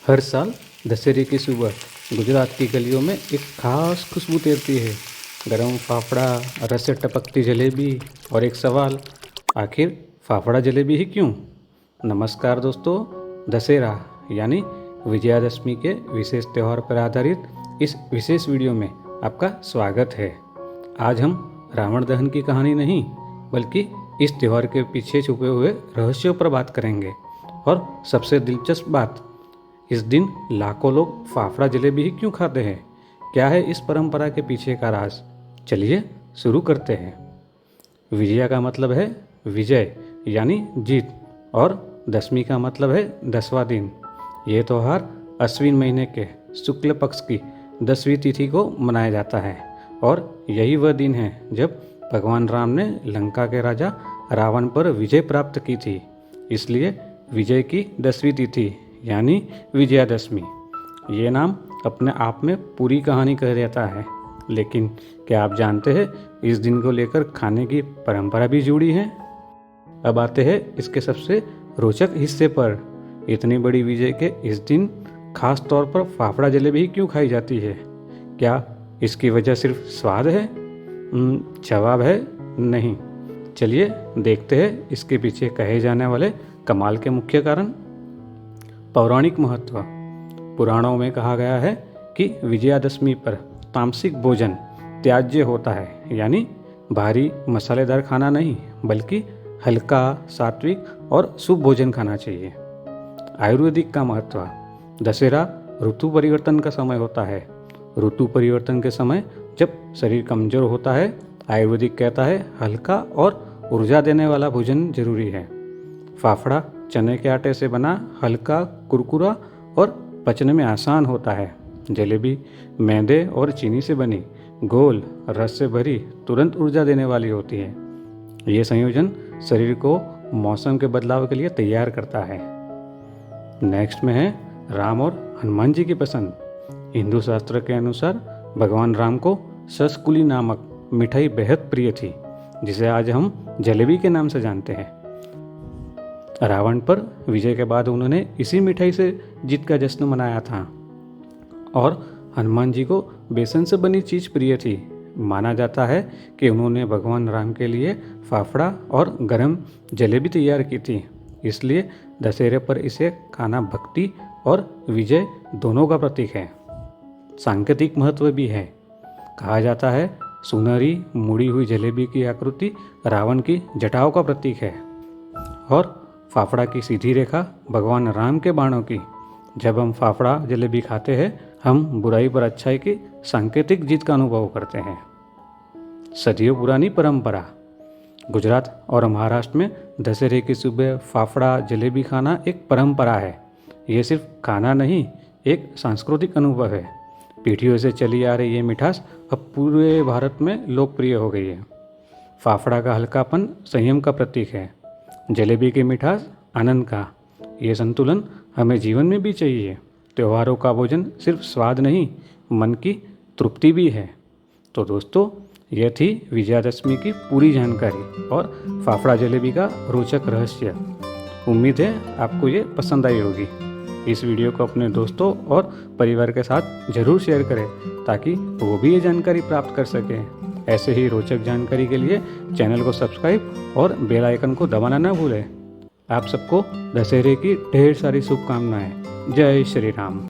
हर साल दशहरे की सुबह गुजरात की गलियों में एक खास खुशबू तैरती है। गरम फाफड़ा, रस से टपकती जलेबी और एक सवाल, आखिर फाफड़ा जलेबी ही क्यों? नमस्कार दोस्तों, दशहरा यानी विजयादशमी के विशेष त्यौहार पर आधारित इस विशेष वीडियो में आपका स्वागत है। आज हम रावण दहन की कहानी नहीं बल्कि इस त्यौहार के पीछे छुपे हुए रहस्यों पर बात करेंगे। और सबसे दिलचस्प बात, इस दिन लाखों लोग फाफड़ा जलेबी ही क्यों खाते हैं? क्या है इस परंपरा के पीछे का राज? चलिए शुरू करते हैं। विजया का मतलब है विजय यानी जीत, और दशमी का मतलब है 10वां दिन। ये त्यौहार अश्विन महीने के शुक्ल पक्ष की 10वीं तिथि को मनाया जाता है, और यही वह दिन है जब भगवान राम ने लंका के राजा रावण पर विजय प्राप्त की थी। इसलिए विजय की 10वीं तिथि यानी विजयादशमी। ये नाम अपने आप में पूरी कहानी कह देता है। लेकिन क्या आप जानते हैं इस दिन को लेकर खाने की परंपरा भी जुड़ी है? अब आते हैं इसके सबसे रोचक हिस्से पर। इतनी बड़ी विजय के इस दिन खास तौर पर फाफड़ा जलेबी क्यों खाई जाती है? क्या इसकी वजह सिर्फ स्वाद है? जवाब है नहीं। चलिए देखते हैं इसके पीछे कहे जाने वाले कमाल के मुख्य कारण। पौराणिक महत्व। पुराणों में कहा गया है कि विजयादशमी पर तामसिक भोजन त्याज्य होता है, यानी भारी मसालेदार खाना नहीं बल्कि हल्का, सात्विक और शुभ भोजन खाना चाहिए। आयुर्वेदिक का महत्व। दशहरा ऋतु परिवर्तन का समय होता है। ऋतु परिवर्तन के समय जब शरीर कमजोर होता है, आयुर्वेदिक कहता है हल्का और ऊर्जा देने वाला भोजन जरूरी है। फाफड़ा चने के आटे से बना हल्का, कुरकुरा और पचने में आसान होता है। जलेबी मैदे और चीनी से बनी, गोल, रस से भरी, तुरंत ऊर्जा देने वाली होती है। ये संयोजन शरीर को मौसम के बदलाव के लिए तैयार करता है। नेक्स्ट में है राम और हनुमान जी की पसंद। हिंदू शास्त्र के अनुसार भगवान राम को शस्कुली नामक मिठाई बेहद प्रिय थी, जिसे आज हम जलेबी के नाम से जानते हैं। रावण पर विजय के बाद उन्होंने इसी मिठाई से जीत का जश्न मनाया था। और हनुमान जी को बेसन से बनी चीज़ प्रिय थी। माना जाता है कि उन्होंने भगवान राम के लिए फाफड़ा और गरम जलेबी तैयार की थी। इसलिए दशहरे पर इसे खाना भक्ति और विजय दोनों का प्रतीक है। सांकेतिक महत्व भी है। कहा जाता है सुनहरी मुड़ी हुई जलेबी की आकृति रावण की जटाओं का प्रतीक है, और फाफड़ा की सीधी रेखा भगवान राम के बाणों की। जब हम फाफड़ा जलेबी खाते हैं, हम बुराई पर अच्छाई की सांकेतिक जीत का अनुभव करते हैं। सदियों पुरानी परंपरा। गुजरात और महाराष्ट्र में दशहरे की सुबह फाफड़ा जलेबी खाना एक परंपरा है। ये सिर्फ खाना नहीं, एक सांस्कृतिक अनुभव है। पीढ़ियों से चली आ रही ये मिठास अब पूरे भारत में लोकप्रिय हो गई है। फाफड़ा का हल्कापन संयम का प्रतीक है। जलेबी की मिठास आनंद का। ये संतुलन हमें जीवन में भी चाहिए। त्योहारों का भोजन सिर्फ स्वाद नहीं, मन की तृप्ति भी है। तो दोस्तों, यह थी विजयादशमी की पूरी जानकारी और फाफड़ा जलेबी का रोचक रहस्य। उम्मीद है आपको ये पसंद आई होगी। इस वीडियो को अपने दोस्तों और परिवार के साथ ज़रूर शेयर करें ताकि वो भी ये जानकारी प्राप्त कर सकें। ऐसे ही रोचक जानकारी के लिए चैनल को सब्सक्राइब और बेल आइकन को दबाना ना भूलें। आप सबको दशहरे की ढेर सारी शुभकामनाएं। जय श्री राम।